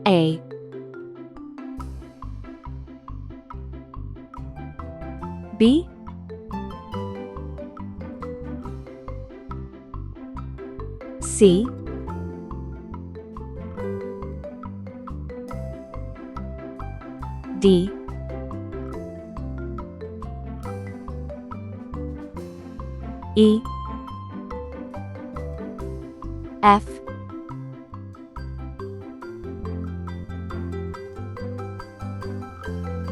A, B, C, D, E, F,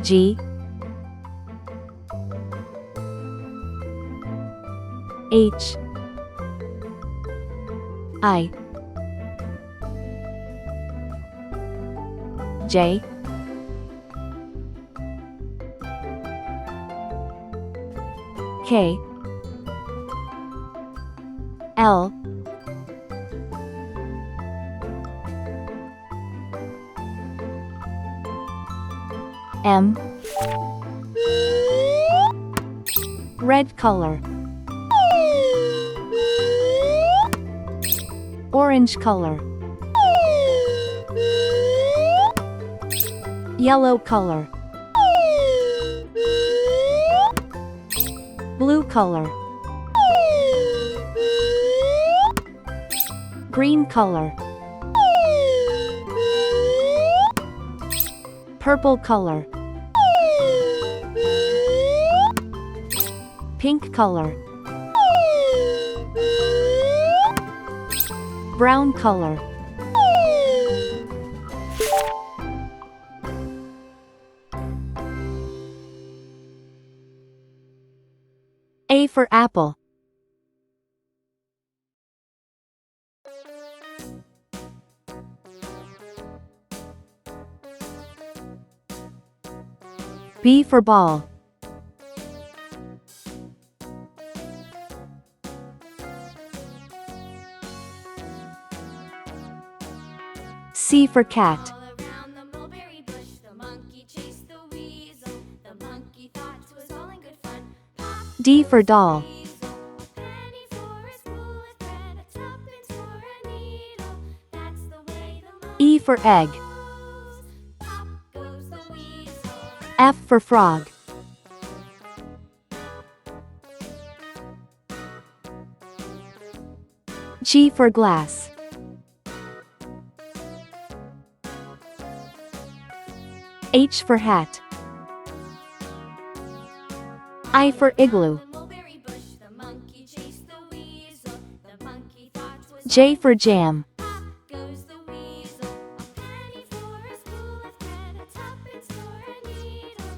G, H, I, J, K, L, M, red color, orange color, yellow color, blue color, green color, purple color, pink color, brown color. A for apple. B for ball. C for cat. D for doll. E for egg. F for frog. G for glass. H for hat. I for igloo. J for jam.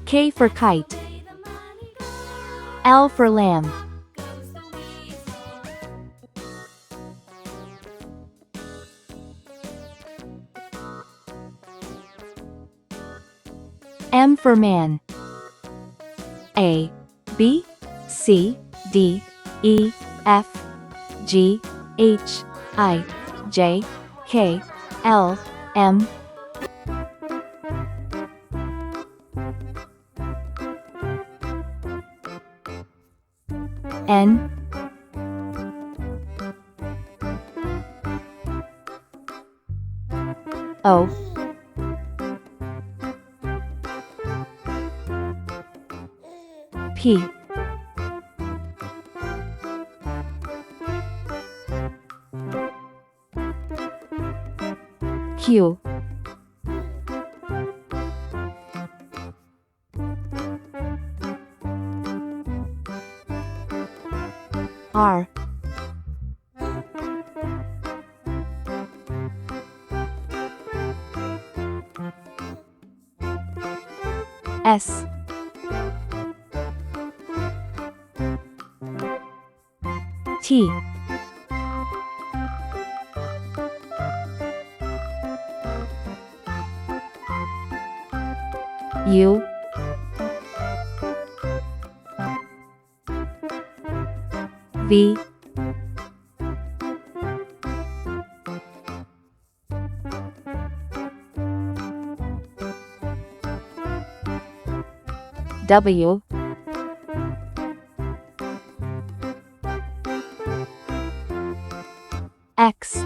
K for kite. L for lamb. M for man. A, B, C, D, E, F, G, H, I, J, K, L, M. N, O, P, Q, R, S, T, U, V, W, X,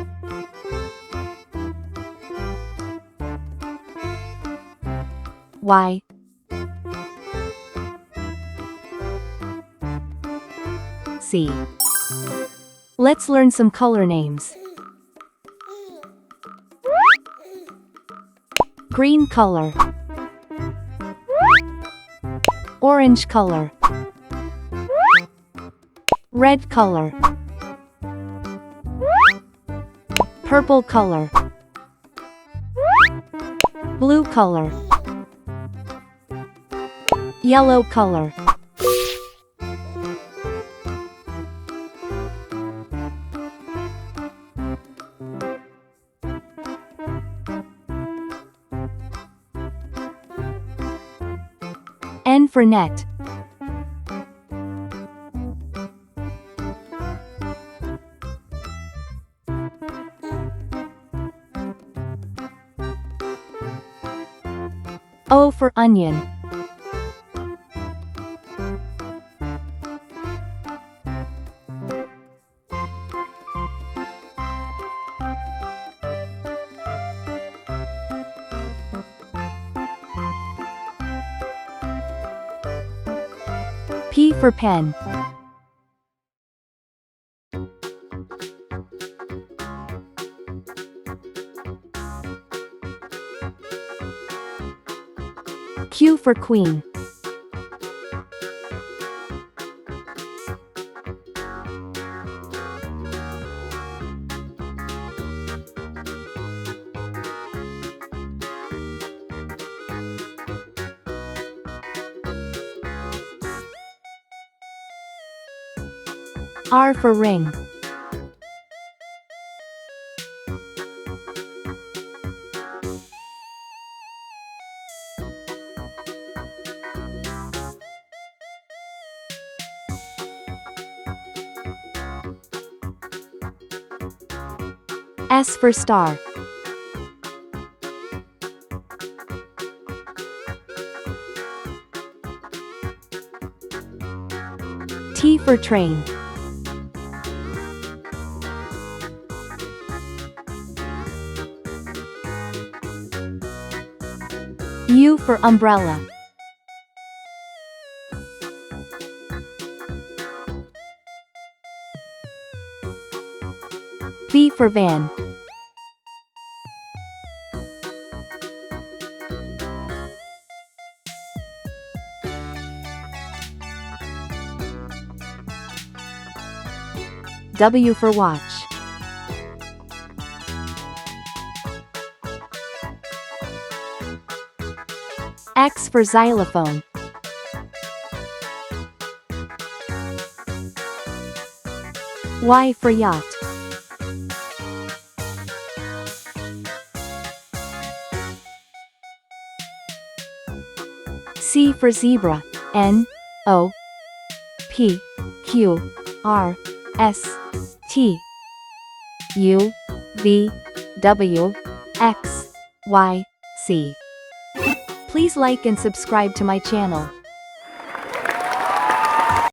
Y. C. Let's learn some color names. Green color, orange color, red color, purple color, blue color, yellow color. N for net. O for onion. P for pen. Q for queen. R for ring. S for star. T for train. U for umbrella. V for van. W for watch. X for xylophone. Y for yacht. C for zebra. N, O, P, Q, R, S, T, U, V, W, X, Y, C. Please like and subscribe to my channel.